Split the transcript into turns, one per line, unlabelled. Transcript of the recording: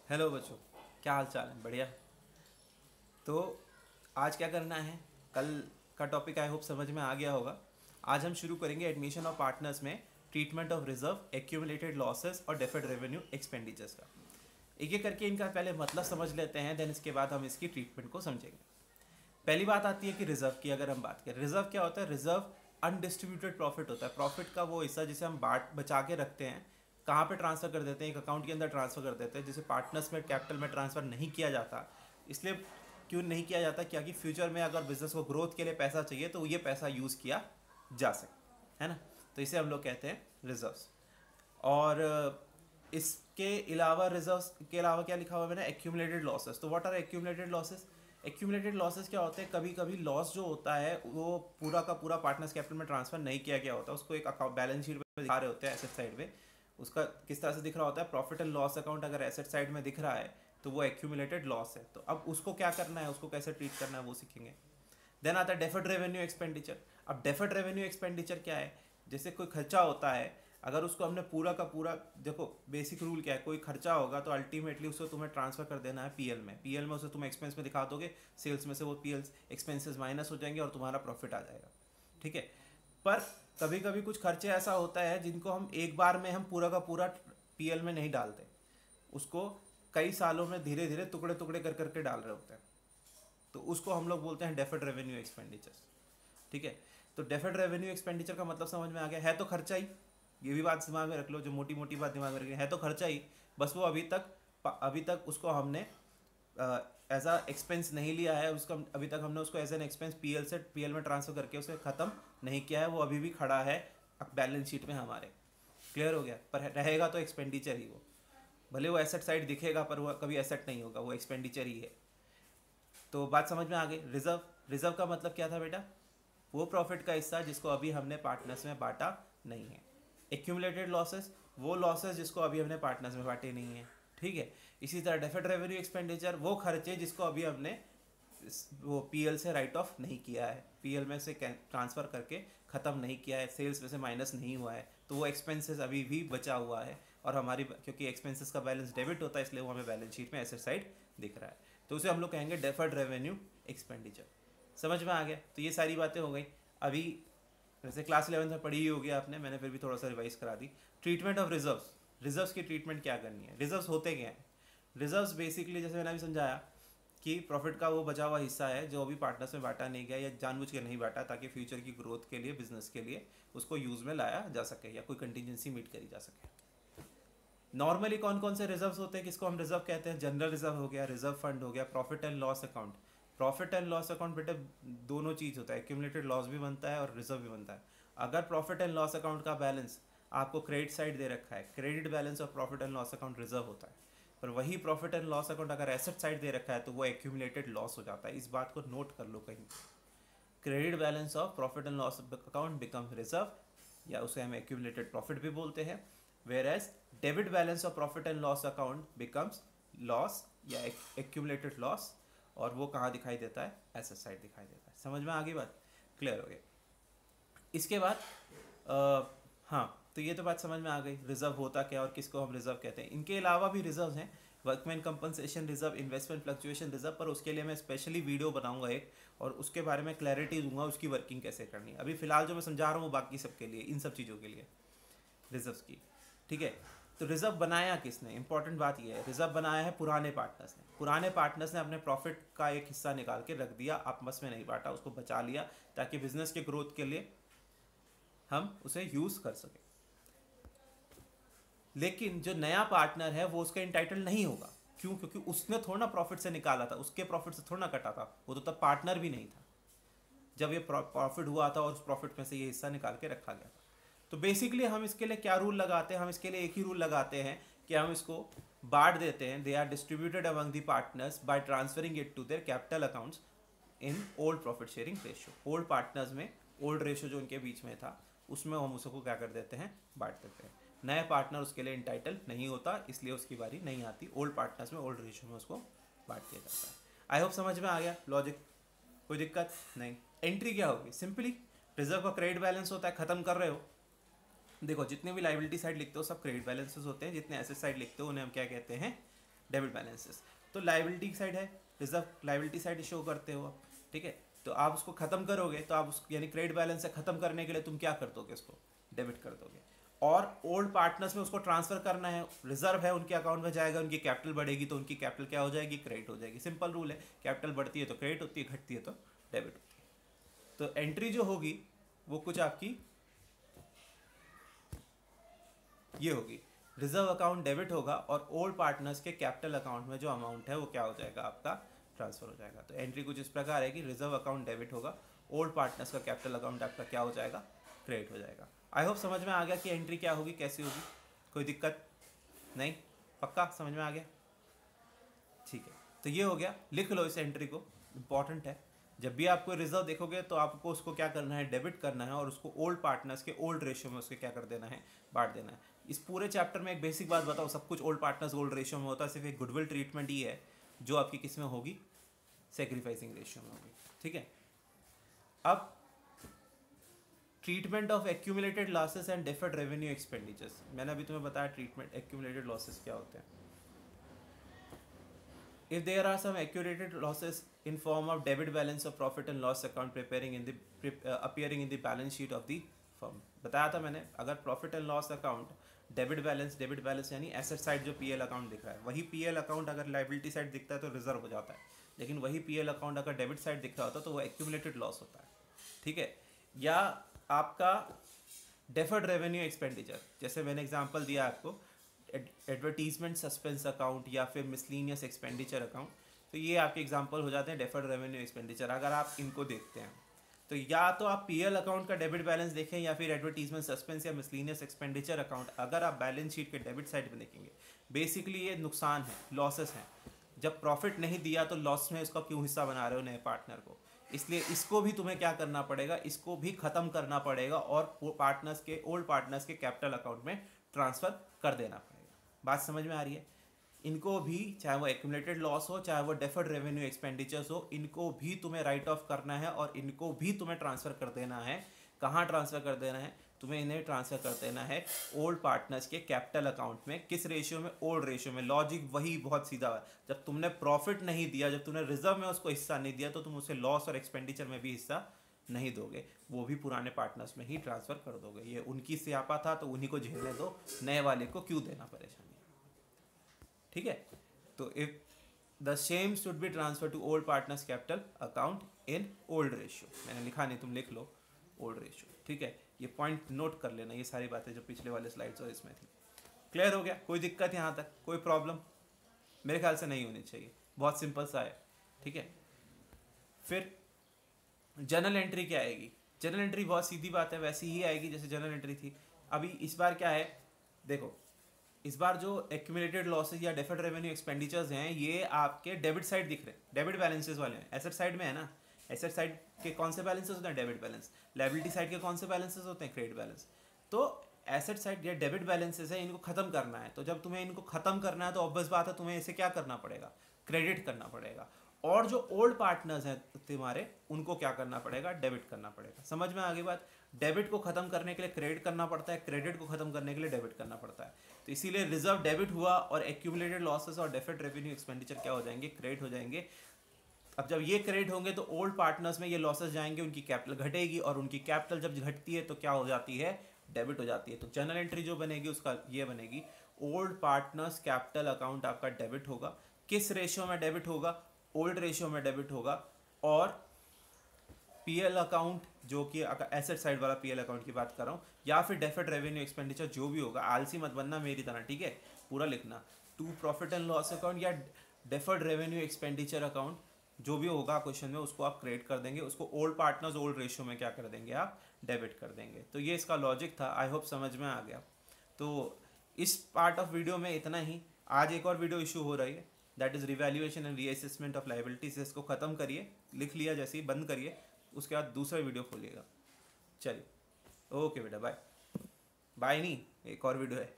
Hello बच्चों, क्या हाल चाल है? बढ़िया। तो आज क्या करना है? कल का टॉपिक आई होप समझ में आ गया होगा। आज हम शुरू करेंगे एडमिशन ऑफ पार्टनर्स में treatment of reserve, accumulated losses और डेफर्ड रेवेन्यू एक्सपेंडिचर्स का। एक एक करके इनका पहले मतलब समझ लेते हैं, देन इसके बाद हम इसकी ट्रीटमेंट को समझेंगे। पहली बात आती है कि रिजर्व की अगर हम बात करें, रिजर्व क्या होता है? रिजर्व अनडिस्ट्रीब्यूटेड प्रॉफिट होता है। प्रॉफिट का वो हिस्सा जिसे हम बाट बचा के रखते हैं, कहाँ पे ट्रांसफ़र कर देते हैं? एक अकाउंट के अंदर ट्रांसफ़र कर देते हैं, जिसे पार्टनर्स में कैपिटल में ट्रांसफ़र नहीं किया जाता। इसलिए क्यों नहीं किया जाता? क्या कि फ्यूचर में अगर बिजनेस को ग्रोथ के लिए पैसा चाहिए तो ये पैसा यूज़ किया जा सके, है ना। तो इसे हम लोग कहते हैं रिजर्व्स। और इसके अलावा रिजर्व्स के अलावा क्या लिखा हुआ है मैंने? Accumulated losses. तो what are accumulated losses? Accumulated losses क्या होते हैं? कभी कभी लॉस जो होता है वो पूरा का पूरा पार्टनर्स कैपिटल में ट्रांसफर नहीं किया गया होता, उसको एक अकाउंट बैलेंस शीट में दिखा रहे होते हैं एसेट साइड में। उसका किस तरह से दिख रहा होता है? प्रॉफिट एंड लॉस अकाउंट अगर एसेट साइड में दिख रहा है तो वो एक्यूमुलेटेड लॉस है। तो अब उसको क्या करना है, उसको कैसे ट्रीट करना है वो सीखेंगे। देन आता है डेफर्ड रेवेन्यू एक्सपेंडिचर। अब डेफर्ड रेवेन्यू एक्सपेंडिचर क्या है? जैसे कोई खर्चा होता है, अगर उसको हमने पूरा का पूरा, देखो बेसिक रूल क्या है, कोई खर्चा होगा तो अल्टीमेटली उसको तुम्हें ट्रांसफर कर देना है पीएल में। पीएल में उसे तुम एक्सपेंस में दिखा दोगे, सेल्स में से वो पीएल एक्सपेंसेस माइनस हो जाएंगे और तुम्हारा प्रॉफिट आ जाएगा, ठीक है। पर कभी कभी कुछ खर्चे ऐसा होता है जिनको हम एक बार में हम पूरा का पूरा पीएल में नहीं डालते, उसको कई सालों में धीरे धीरे टुकड़े टुकड़े कर करके डाल रहे होते हैं, तो उसको हम लोग बोलते हैं डेफर्ड रेवेन्यू एक्सपेंडिचर्स, ठीक है। तो डेफर्ड रेवेन्यू एक्सपेंडिचर का मतलब समझ में आ गया? है तो खर्चा ही, ये भी बात दिमाग में रख लो, जो मोटी मोटी बात दिमाग में रखनी है तो खर्चा ही, बस वो अभी तक उसको हमने एज अ एक्सपेंस नहीं लिया है, उसका अभी तक हमने उसको एज एन एक्सपेंस पीएल से पीएल में ट्रांसफर करके उसे ख़त्म नहीं किया है, वो अभी भी खड़ा है बैलेंस शीट में हमारे। क्लियर हो गया? पर रहेगा तो एक्सपेंडिचर ही वो, भले वो एसेट साइड दिखेगा पर वो कभी एसेट नहीं होगा, वो एक्सपेंडिचर ही है। तो बात समझ में आ गई। रिजर्व, रिजर्व का मतलब क्या था बेटा? वो प्रॉफिट का हिस्सा जिसको अभी हमने पार्टनर्स में बांटा नहीं है। एक्यूमुलेटेड लॉसेस, वो लॉसेस जिसको अभी हमने पार्टनर्स में बांटे नहीं है, ठीक है। इसी तरह डेफर्ड रेवेन्यू एक्सपेंडिचर, वो खर्चे जिसको अभी हमने वो पीएल से राइट ऑफ नहीं किया है, पीएल में से ट्रांसफ़र करके ख़त्म नहीं किया है, सेल्स में से माइनस नहीं हुआ है, तो वो एक्सपेंसेस अभी भी बचा हुआ है। और हमारी, क्योंकि एक्सपेंसेस का बैलेंस डेबिट होता है इसलिए वो हमें बैलेंस शीट में एसेट साइड दिख रहा है, तो उसे हम लोग कहेंगे डेफर्ड रेवेन्यू एक्सपेंडिचर। समझ में आ गया? तो ये सारी बातें हो गई। अभी वैसे क्लास 11 में पढ़ी ही होगी आपने, मैंने फिर भी थोड़ा सा रिवाइज करा दी। ट्रीटमेंट ऑफ रिजर्व्स, रिजर्व्स की ट्रीटमेंट क्या करनी है? रिजर्व्स होते क्या हैं? रिजर्व्स बेसिकली जैसे मैंने अभी समझाया कि प्रॉफिट का वो बचा हुआ हिस्सा है जो अभी पार्टनर्स में बांटा नहीं गया या जानबूझ के नहीं बांटा, ताकि फ्यूचर की ग्रोथ के लिए, बिजनेस के लिए उसको यूज़ में लाया जा सके या कोई कंटीजेंसी मीट करी जा सके। नॉर्मली कौन कौन से रिजर्व्स होते हैं, किसको हम रिजर्व कहते हैं? जनरल रिजर्व हो गया, रिजर्व फंड हो गया, profit and loss account. Profit and loss account बेटे दोनों चीज़ होता है, एक्यूमुलेटेड लॉस भी बनता है और रिजर्व भी बनता है। अगर प्रॉफिट एंड लॉस अकाउंट का बैलेंस आपको क्रेडिट साइड दे रखा है, credit balance of profit and loss account reserve होता है। पर वही प्रॉफिट एंड लॉस अकाउंट अगर एसेट साइड दे रखा है तो वो एक्यूमुलेटेड लॉस हो जाता है। इस बात को नोट कर लो कहीं। Credit balance of profit and loss account become reserve, या उसे हम एक्यूमुलेटेड प्रॉफिट भी बोलते हैं। Whereas debit balance of profit and loss account becomes loss या एक्यूमुलेटेड लॉस, और वो कहाँ दिखाई देता है? एसेट साइड दिखाई देता है। समझ में आ गई बात? क्लियर हो गया? इसके बाद हाँ, तो ये तो बात समझ में आ गई, रिजर्व होता क्या और किसको हम रिजर्व कहते हैं। इनके अलावा भी रिजर्व हैं, workman compensation reserve, investment fluctuation reserve, पर उसके लिए मैं स्पेशली वीडियो बनाऊंगा एक, और उसके बारे में क्लैरिटी दूंगा उसकी वर्किंग कैसे करनी है। अभी फिलहाल जो मैं समझा रहा हूँ वो बाकी सबके लिए, इन सब चीज़ों के लिए रिजर्व की, ठीक है। तो रिजर्व बनाया किसने? इंपॉर्टेंट बात यह है, रिजर्व बनाया है पुराने पार्टनर्स ने। पुराने पार्टनर्स ने अपने प्रॉफिट का एक हिस्सा निकाल के रख दिया, आपस में नहीं बांटा, उसको बचा लिया ताकि बिजनेस के ग्रोथ के लिए हम उसे यूज़ कर सकें। लेकिन जो नया पार्टनर है वो उसका इंटाइटल नहीं होगा। क्यों? क्योंकि उसने थोड़ा ना प्रॉफिट से निकाला था, उसके प्रॉफिट से थोड़ा ना कटा था, वो तो तब पार्टनर भी नहीं था जब ये प्रॉफिट हुआ था और उस प्रॉफिट में से ये हिस्सा निकाल के रखा गया था। तो बेसिकली हम इसके लिए क्या रूल लगाते हैं? हम इसके लिए एक ही रूल लगाते हैं कि हम इसको बांट देते हैं। They are distributed among the partners by transferring it to their capital accounts in old profit sharing ratio. Old partners में ओल्ड रेशियो जो उनके बीच में था उसमें हम उसको क्या कर देते हैं? बांट देते हैं। नए पार्टनर उसके लिए इंटाइटल नहीं होता, इसलिए उसकी बारी नहीं आती। ओल्ड पार्टनर्स में ओल्ड रेशियो में उसको बांट दिया जाता है। आई होप समझ में आ गया लॉजिक, कोई दिक्कत नहीं। एंट्री क्या होगी? सिंपली रिजर्व का क्रेडिट बैलेंस होता है, खत्म कर रहे हो, देखो जितने भी लाइबिलिटी साइड लिखते हो सब क्रेडिट बैलेंसेस होते हैं, जितने एसेट साइड लिखते हो उन्हें हम क्या कहते हैं? Debit balances. तो लाइबिलिटी की साइड है, रिजर्व लाइबिलिटी साइड शो करते हो आप, ठीक है। तो आप उसको खत्म करोगे तो आप उसको यानी क्रेडिट बैलेंस से खत्म करने के लिए तुम क्या कर दोगे, उसको डेबिट कर दोगे। और ओल्ड पार्टनर्स में उसको ट्रांसफर करना है, रिजर्व है उनके अकाउंट में जाएगा, उनकी कैपिटल बढ़ेगी तो उनकी कैपिटल क्या हो जाएगी, क्रेडिट हो जाएगी। सिंपल रूल है, कैपिटल बढ़ती है तो क्रेडिट होती है, घटती है तो डेबिट होती है। तो एंट्री जो होगी वो कुछ आपकी ये होगी, रिजर्व अकाउंट डेबिट होगा और ओल्ड पार्टनर्स के कैपिटल अकाउंट में जो अमाउंट है वो क्या हो जाएगा, आपका ट्रांसफर हो जाएगा। तो एंट्री कुछ इस प्रकार है कि रिजर्व अकाउंट डेबिट होगा, ओल्ड पार्टनर्स का कैपिटल अकाउंट आपका क्या हो जाएगा, क्रेडिट हो जाएगा। आई होप समझ में आ गया कि एंट्री क्या होगी, कैसी होगी, कोई दिक्कत नहीं, पक्का समझ में आ गया, ठीक है। तो ये हो गया, लिख लो इस एंट्री को, इंपॉर्टेंट है। जब भी आप कोई रिजर्व देखोगे तो आपको उसको क्या करना है, डेबिट करना है और उसको ओल्ड पार्टनर्स के ओल्ड रेशियो में उसके क्या कर देना है, बांट देना है। इस पूरे चैप्टर में एक बेसिक बात बताओ, सब कुछ ओल्ड पार्टनर्स ओल्ड रेशियो में होता है, सिर्फ एक गुडविल ट्रीटमेंट ही है जो आपकी किस में होगी, सेक्रीफाइसिंग रेशियो में होगी, ठीक है। अब treatment of accumulated losses and deferred revenue expenditures, मैंने अभी तुम्हें बताया ट्रीटमेंट एक्यूमुलेटेड लॉसेस क्या होते हैं। If there are some accumulated losses in form of debit balance or profit and loss account appearing in the balance sheet of the firm, बताया था मैंने, अगर profit and loss account debit balance यानी asset side जो PL account दिख रहा है, वही पीएल अकाउंट अगर लाइबिलिटी साइड दिखता है तो रिजर्व हो जाता है, लेकिन वही पीएल अकाउंट अगर डेबिट साइड दिख रहा होता है तो वो एक्यूमुलेटेड लॉस होता है, ठीक है। या आपका डेफर्ड रेवेन्यू एक्सपेंडिचर, जैसे मैंने एग्जांपल दिया आपको, एडवर्टीजमेंट सस्पेंस अकाउंट या फिर मिसलिनियस एक्सपेंडिचर अकाउंट, तो ये आपके एग्जांपल हो जाते हैं डेफर्ड रेवेन्यू एक्सपेंडिचर। अगर आप इनको देखते हैं तो या तो आप पीएल अकाउंट का डेबिट बैलेंस देखें या फिर एडवर्टीजमेंट सस्पेंस या मिसलिनियस एक्सपेंडिचर अकाउंट अगर आप बैलेंस शीट के डेबिट साइड में देखेंगे, बेसिकली ये नुकसान है, लॉसेस हैं। जब प्रॉफिट नहीं दिया तो लॉस में इसका क्यों हिस्सा बना रहे हो नए पार्टनर को, इसलिए इसको भी तुम्हें क्या करना पड़ेगा, इसको भी खत्म करना पड़ेगा और पार्टनर्स के ओल्ड पार्टनर्स के कैपिटल अकाउंट में ट्रांसफर कर देना पड़ेगा। बात समझ में आ रही है। इनको भी, चाहे वो एक्यूमुलेटेड लॉस हो चाहे वो डेफर्ड रेवेन्यू एक्सपेंडिचर्स हो, इनको भी तुम्हें राइट ऑफ करना है और इनको भी तुम्हें ट्रांसफर कर देना है। कहाँ ट्रांसफर कर देना है, तुम्हें इन्हें ट्रांसफर कर देना है ओल्ड पार्टनर्स के कैपिटल अकाउंट में। किस रेशियो में, ओल्ड रेशियो में। लॉजिक वही बहुत सीधा है, जब तुमने प्रॉफिट नहीं दिया, जब तुमने रिजर्व में उसको हिस्सा नहीं दिया तो तुम उसे लॉस और एक्सपेंडिचर में भी हिस्सा नहीं दोगे, वो भी पुराने पार्टनर्स में ही ट्रांसफर कर दोगे। ये उनकी स्यापा था तो उन्हीं को झेलने दो, नए वाले को क्यों देना परेशानी, ठीक है। तो if the same should be transfer to old partners capital account in old ratio, मैंने लिखा नहीं, तुम लिख लो ओल्ड रेशियो, ठीक है। ये पॉइंट नोट कर लेना, ये सारी बातें जो पिछले वाले स्लाइड्स और इसमें थी। क्लियर हो गया, कोई दिक्कत यहाँ तक, कोई प्रॉब्लम मेरे ख्याल से नहीं होनी चाहिए, बहुत सिंपल सा है, ठीक है। फिर जर्नल एंट्री क्या आएगी, जर्नल एंट्री बहुत सीधी बात है, वैसी ही आएगी जैसे जर्नल एंट्री थी। अभी इस बार क्या है, देखो इस बार जो एक्यूमुलेटेड लॉसेस या डेफर्ड रेवेन्यू एक्सपेंडिचर्स हैं ये आपके डेबिट साइड दिख रहे हैं, डेबिट बैलेंसेस वाले हैं। एसेट साइड में है ना, एसेट साइड के कौन से बैलेंसेस होते हैं, डेबिट बैलेंस। लायबिलिटी साइड के कौन से बैलेंसेस होते हैं, क्रेडिट बैलेंस। तो एसेट साइड या डेबिट बैलेंसेस है, इनको खत्म करना है। तो जब तुम्हें इनको खत्म करना है तो ऑब्वियस बात है तुम्हें इसे क्या करना पड़ेगा, क्रेडिट करना पड़ेगा। और जो ओल्ड पार्टनर्स हैं तुम्हारे, उनको क्या करना पड़ेगा, डेबिट करना पड़ेगा। समझ में आ गई बात। डेबिट को खत्म करने के लिए क्रेडिट करना पड़ता है, क्रेडिट को खत्म करने के लिए डेबिट करना पड़ता है। तो इसीलिए रिजर्व डेबिट हुआ और एक्यूमुलेटेड लॉसेस और डेफर्ड रेवेन्यू एक्सपेंडिचर क्या हो जाएंगे, क्रेडिट हो जाएंगे। अब जब ये क्रेडिट होंगे तो ओल्ड पार्टनर्स में ये लॉसेस जाएंगे, उनकी कैपिटल घटेगी और उनकी कैपिटल जब घटती है तो क्या हो जाती है, डेबिट हो जाती है। तो जर्नल एंट्री जो बनेगी उसका ये बनेगी, ओल्ड पार्टनर्स कैपिटल अकाउंट आपका डेबिट होगा। किस रेशियो में डेबिट होगा, ओल्ड रेशियो में डेबिट होगा। और पीएल अकाउंट जो कि एसेट साइड वाला पीएल अकाउंट की बात कर रहा हूँ, या फिर डेफर्ड रेवेन्यू एक्सपेंडिचर जो भी होगा, आलसी मत बनना मेरी तरह, ठीक है, पूरा लिखना। To profit and loss account या डेफर्ड रेवेन्यू एक्सपेंडिचर अकाउंट जो भी होगा क्वेश्चन में, उसको आप क्रिएट कर देंगे, उसको ओल्ड पार्टनर्स ओल्ड रेशियो में क्या कर देंगे, आप डेबिट कर देंगे। तो ये इसका लॉजिक था, आई होप समझ में आ गया। तो इस पार्ट ऑफ वीडियो में इतना ही। आज एक और वीडियो इशू हो रही है, that is revaluation and reassessment of liabilities. इसको खत्म करिए, लिख लिया जैसे ही बंद करिए, उसके बाद दूसरा वीडियो खोलिएगा। चलिए ओके बेटा, बाय। बाय नहीं, एक और वीडियो है।